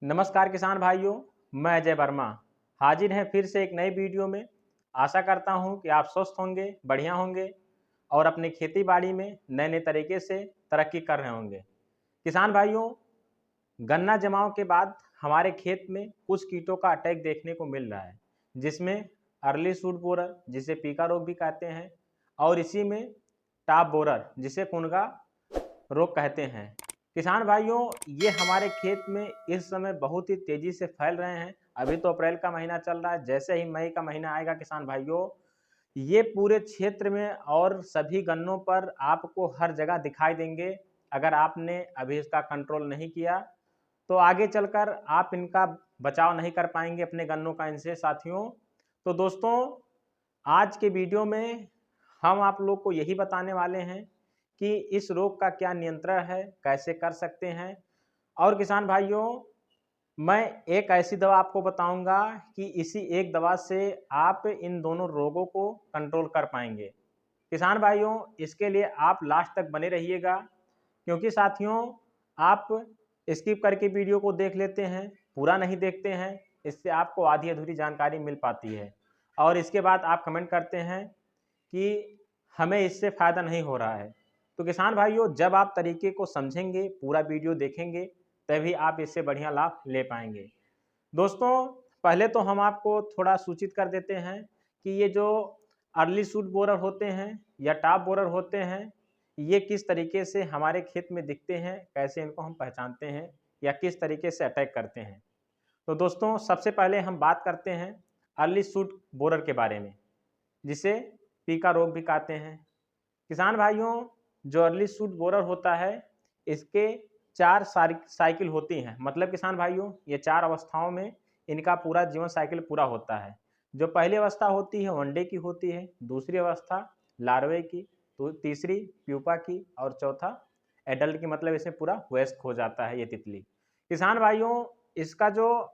नमस्कार किसान भाइयों, मैं अजय वर्मा हाजिर हैं फिर से एक नई वीडियो में। आशा करता हूं कि आप स्वस्थ होंगे, बढ़िया होंगे और अपनी खेती बाड़ी में नए नए तरीके से तरक्की कर रहे होंगे। किसान भाइयों, गन्ना जमाव के बाद हमारे खेत में कुछ कीटों का अटैक देखने को मिल रहा है, जिसमें अर्ली शूट बोरर जिसे पीका रोग भी कहते हैं और इसी में टाप बोरर जिसे पुनगा रोग कहते हैं। किसान भाइयों, ये हमारे खेत में इस समय बहुत ही तेजी से फैल रहे हैं। अभी तो अप्रैल का महीना चल रहा है, जैसे ही मई का महीना आएगा किसान भाइयों, ये पूरे क्षेत्र में और सभी गन्नों पर आपको हर जगह दिखाई देंगे। अगर आपने अभी इसका कंट्रोल नहीं किया तो आगे चलकर आप इनका बचाव नहीं कर पाएंगे अपने गन्नों का इनसे साथियों। तो दोस्तों, आज के वीडियो में हम आप लोग को यही बताने वाले हैं कि इस रोग का क्या नियंत्रण है, कैसे कर सकते हैं। और किसान भाइयों, मैं एक ऐसी दवा आपको बताऊंगा कि इसी एक दवा से आप इन दोनों रोगों को कंट्रोल कर पाएंगे। किसान भाइयों, इसके लिए आप लास्ट तक बने रहिएगा, क्योंकि साथियों आप स्किप करके वीडियो को देख लेते हैं, पूरा नहीं देखते हैं, इससे आपको आधी अधूरी जानकारी मिल पाती है और इसके बाद आप कमेंट करते हैं कि हमें इससे फ़ायदा नहीं हो रहा है। तो किसान भाइयों, जब आप तरीके को समझेंगे, पूरा वीडियो देखेंगे, तभी आप इससे बढ़िया लाभ ले पाएंगे। दोस्तों, पहले तो हम आपको थोड़ा सूचित कर देते हैं कि ये जो अर्ली शूट बोरर होते हैं या टॉप बोरर होते हैं, ये किस तरीके से हमारे खेत में दिखते हैं, कैसे इनको हम पहचानते हैं या किस तरीके से अटैक करते हैं। तो दोस्तों, सबसे पहले हम बात करते हैं अर्ली शूट बोरर के बारे में, जिसे पीका रोग भी कहते हैं। किसान भाइयों, जो अर्ली शूट बोरर होता है, इसके 4 साइकिल होती हैं। मतलब किसान भाइयों, ये 4 अवस्थाओं में इनका पूरा जीवन साइकिल पूरा होता है। जो पहली अवस्था होती है वो अंडे की होती है, दूसरी अवस्था लार्वे की, तो तीसरी प्यूपा की और चौथा एडल्ट की। मतलब इसमें पूरा वयस्क हो जाता है ये तितली। किसान भाइयों, इसका जो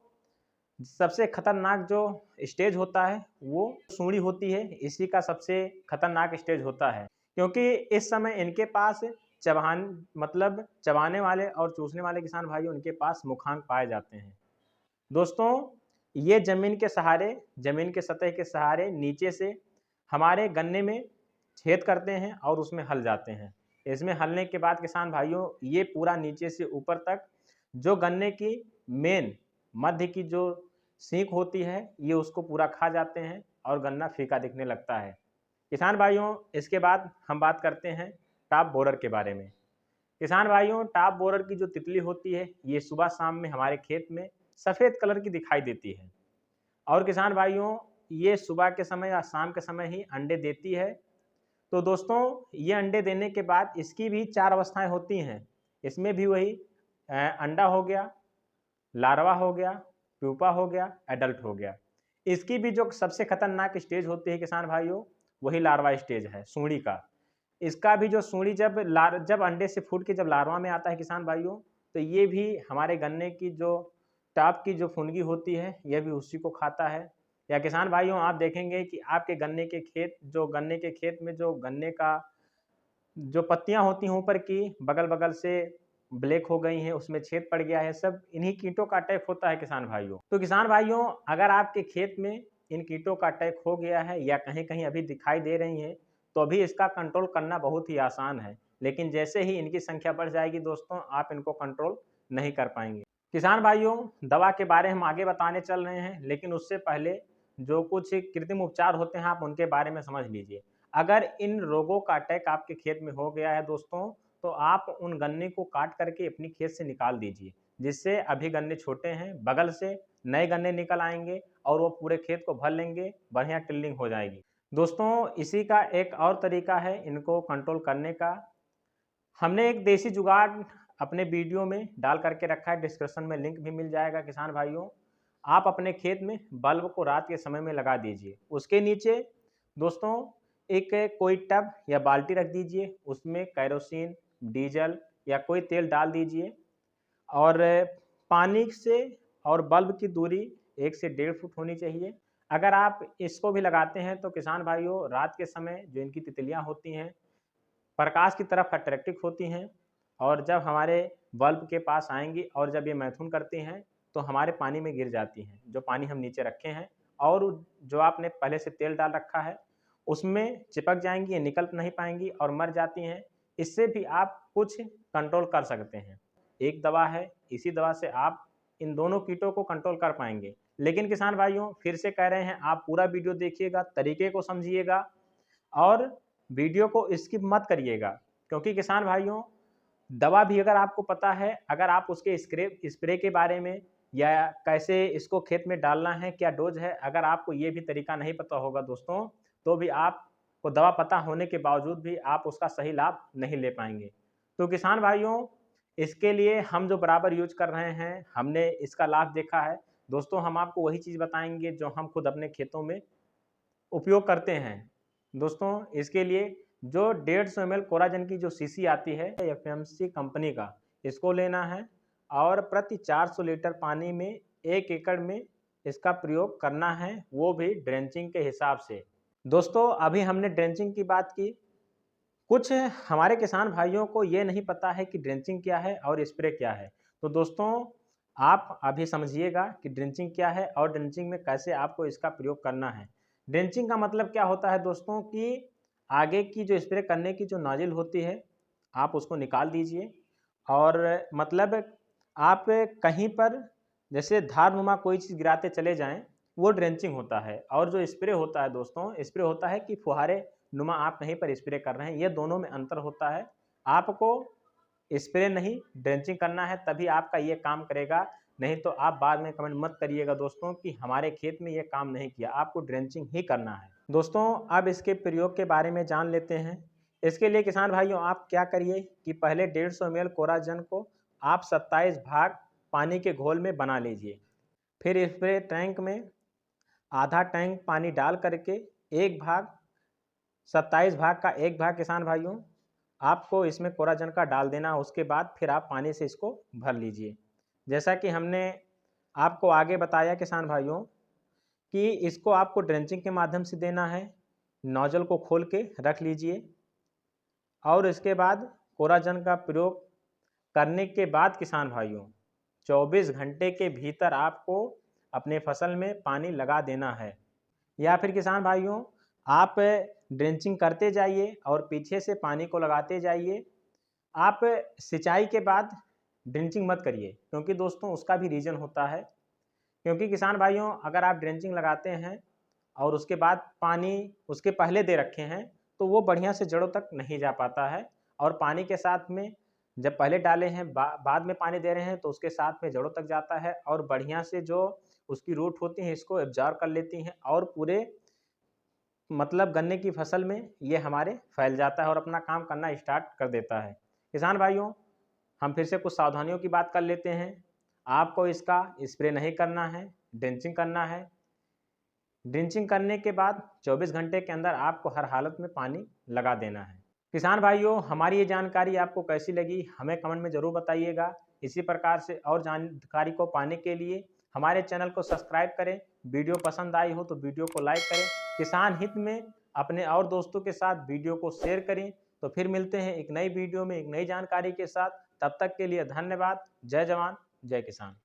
सबसे खतरनाक जो स्टेज होता है वो सूंडी होती है। इसी का सबसे खतरनाक स्टेज होता है, क्योंकि इस समय इनके पास चबाने वाले और चूसने वाले किसान भाई उनके पास मुखांक पाए जाते हैं। दोस्तों, ये जमीन के सहारे, जमीन के सतह के सहारे नीचे से हमारे गन्ने में छेद करते हैं और उसमें हल जाते हैं। इसमें हलने के बाद किसान भाइयों, ये पूरा नीचे से ऊपर तक जो गन्ने की मेन मध्य की जो सीख होती है, ये उसको पूरा खा जाते हैं और गन्ना फीका दिखने लगता है। किसान भाइयों, इसके बाद हम बात करते हैं टॉप बोरर के बारे में। किसान भाइयों, टॉप बोरर की जो तितली होती है, ये सुबह शाम में हमारे खेत में सफ़ेद कलर की दिखाई देती है और किसान भाइयों, ये सुबह के समय या शाम के समय ही अंडे देती है। तो दोस्तों, ये अंडे देने के बाद इसकी भी 4 अवस्थाएं होती हैं। इसमें भी वही अंडा हो गया, लार्वा हो गया, प्यूपा हो गया, एडल्ट हो गया। इसकी भी जो सबसे खतरनाक स्टेज होती है किसान भाइयों, वही लार्वा स्टेज है सूंडी का। इसका भी जो सूंडी जब अंडे से फूट के जब लार्वा में आता है किसान भाइयों, तो ये भी हमारे गन्ने की जो टॉप की जो फुनगी होती है, यह भी उसी को खाता है। या किसान भाइयों, आप देखेंगे कि आपके गन्ने के खेत में जो गन्ने का जो पत्तियां होती हैं ऊपर की, बगल-बगल से ब्लैक हो गई हैं, उसमें छेद पड़ गया है, सब इन्हीं कीटों का अटैक होता है किसान भाइयों। तो किसान भाइयों, अगर आपके खेत में इन कीटों का अटैक हो गया है या कहीं-कहीं अभी दिखाई दे रही हैं, तो अभी इसका कंट्रोल करना बहुत ही आसान है। लेकिन जैसे ही इनकी संख्या बढ़ जाएगी दोस्तों, आप इनको कंट्रोल नहीं कर पाएँगे। किसान भाइयों, दवा के बारे हम आगे बताने चल रहे हैं, लेकिन उससे पहले जो कुछ कृत्रिम उपचार होते हैं, आप उनके बारे में समझ लीजिए। अगर इन रोगों का अटैक आपके खेत में हो गया है दोस्तों, तो आप उन गन्ने को काट करके अपनी खेत से निकाल दीजिए, जिससे अभी गन्ने छोटे हैं, बगल से नए गन्ने निकल आएँगे और वो पूरे खेत को भर लेंगे, बढ़िया टिल्लिंग हो जाएगी। दोस्तों, इसी का एक और तरीका है इनको कंट्रोल करने का। हमने एक देसी जुगाड़ अपने वीडियो में डाल करके रखा है, डिस्क्रिप्शन में लिंक भी मिल जाएगा किसान भाइयों। आप अपने खेत में बल्ब को रात के समय में लगा दीजिए। उसके नीचे दोस्तों एक कोई टब या बाल्टी रख दीजिए, उसमें केरोसिन, डीजल या कोई तेल डाल दीजिए और पानी से और बल्ब की दूरी 1 से 1.5 फुट होनी चाहिए। अगर आप इसको भी लगाते हैं तो किसान भाइयों, रात के समय जो इनकी तितलियाँ होती हैं, प्रकाश की तरफ अट्रैक्टिव होती हैं और जब हमारे बल्ब के पास आएँगी और जब ये मैथुन करती हैं, तो हमारे पानी में गिर जाती हैं, जो पानी हम नीचे रखे हैं और जो आपने पहले से तेल डाल रखा है उसमें चिपक जाएंगी, ये निकल नहीं पाएंगी और मर जाती हैं। इससे भी आप कुछ कंट्रोल कर सकते हैं। एक दवा है, इसी दवा से आप इन दोनों कीटों को कंट्रोल कर पाएंगे। लेकिन किसान भाइयों फिर से कह रहे हैं, आप पूरा वीडियो देखिएगा, तरीके को समझिएगा और वीडियो को स्किप मत करिएगा, क्योंकि किसान भाइयों दवा भी अगर आपको पता है, अगर आप उसके स्प्रे के बारे में या कैसे इसको खेत में डालना है, क्या डोज है, अगर आपको ये भी तरीका नहीं पता होगा दोस्तों, तो भी आपको दवा पता होने के बावजूद भी आप उसका सही लाभ नहीं ले पाएंगे। तो किसान भाइयों इसके लिए हम जो बराबर यूज कर रहे हैं, हमने इसका लाभ देखा है दोस्तों। हम आपको वही चीज़ बताएंगे जो हम खुद अपने खेतों में उपयोग करते हैं। दोस्तों इसके लिए जो 150 ml कोराजन की जो सीसी आती है एफएमसी कंपनी का, इसको लेना है और प्रति 400 लीटर पानी में 1 एकड़ में इसका प्रयोग करना है, वो भी ड्रेंचिंग के हिसाब से। दोस्तों अभी हमने ड्रेंचिंग की बात की, कुछ हमारे किसान भाइयों को ये नहीं पता है कि ड्रेंचिंग क्या है और स्प्रे क्या है। तो दोस्तों आप अभी समझिएगा कि ड्रेंचिंग क्या है और ड्रेंचिंग में कैसे आपको इसका प्रयोग करना है। ड्रेंचिंग का मतलब क्या होता है दोस्तों कि आगे की जो स्प्रे करने की जो नोजल होती है आप उसको निकाल दीजिए और मतलब आप कहीं पर जैसे धारनुमा कोई चीज़ गिराते चले जाएं, वो ड्रेंचिंग होता है। और जो स्प्रे होता है दोस्तों, स्प्रे होता है कि फुहारे नुमा आप कहीं पर स्प्रे कर रहे हैं, ये दोनों में अंतर होता है। आपको स्प्रे नहीं ड्रेंचिंग करना है, तभी आपका ये काम करेगा। नहीं तो आप बाद में कमेंट मत करिएगा दोस्तों कि हमारे खेत में ये काम नहीं किया, आपको ड्रेंचिंग ही करना है। दोस्तों अब इसके प्रयोग के बारे में जान लेते हैं। इसके लिए किसान भाइयों आप क्या करिए कि पहले 150 ml कोराजन को आप 27 भाग पानी के घोल में बना लीजिए। फिर स्प्रे टैंक में आधा टैंक पानी डाल करके 27 भाग का 1 भाग किसान भाइयों आपको इसमें कोराजन का डाल देना। उसके बाद फिर आप पानी से इसको भर लीजिए। जैसा कि हमने आपको आगे बताया किसान भाइयों कि इसको आपको ड्रेंचिंग के माध्यम से देना है। नोजल को खोल के रख लीजिए और इसके बाद कोराजन का प्रयोग करने के बाद किसान भाइयों 24 घंटे के भीतर आपको अपने फसल में पानी लगा देना है। या फिर किसान भाइयों आप ड्रेंचिंग करते जाइए और पीछे से पानी को लगाते जाइए। आप सिंचाई के बाद ड्रेंचिंग मत करिए, क्योंकि दोस्तों उसका भी रीज़न होता है। क्योंकि किसान भाइयों अगर आप ड्रेंचिंग लगाते हैं और उसके बाद पानी उसके पहले दे रखे हैं, तो वो बढ़िया से जड़ों तक नहीं जा पाता है। और पानी के साथ में जब पहले डाले हैं बाद में पानी दे रहे हैं, तो उसके साथ में जड़ों तक जाता है और बढ़िया से जो उसकी रूट होती हैं इसको एब्जॉर्ब कर लेती हैं और पूरे मतलब गन्ने की फसल में ये हमारे फैल जाता है और अपना काम करना स्टार्ट कर देता है। किसान भाइयों हम फिर से कुछ सावधानियों की बात कर लेते हैं। आपको इसका स्प्रे नहीं करना है, ड्रेंचिंग करना है। ड्रेंचिंग करने के बाद 24 घंटे के अंदर आपको हर हालत में पानी लगा देना है। किसान भाइयों हमारी ये जानकारी आपको कैसी लगी हमें कमेंट में ज़रूर बताइएगा। इसी प्रकार से और जानकारी को पाने के लिए हमारे चैनल को सब्सक्राइब करें। वीडियो पसंद आई हो तो वीडियो को लाइक करें। किसान हित में अपने और दोस्तों के साथ वीडियो को शेयर करें। तो फिर मिलते हैं एक नई वीडियो में एक नई जानकारी के साथ। तब तक के लिए धन्यवाद। जय जवान जय किसान।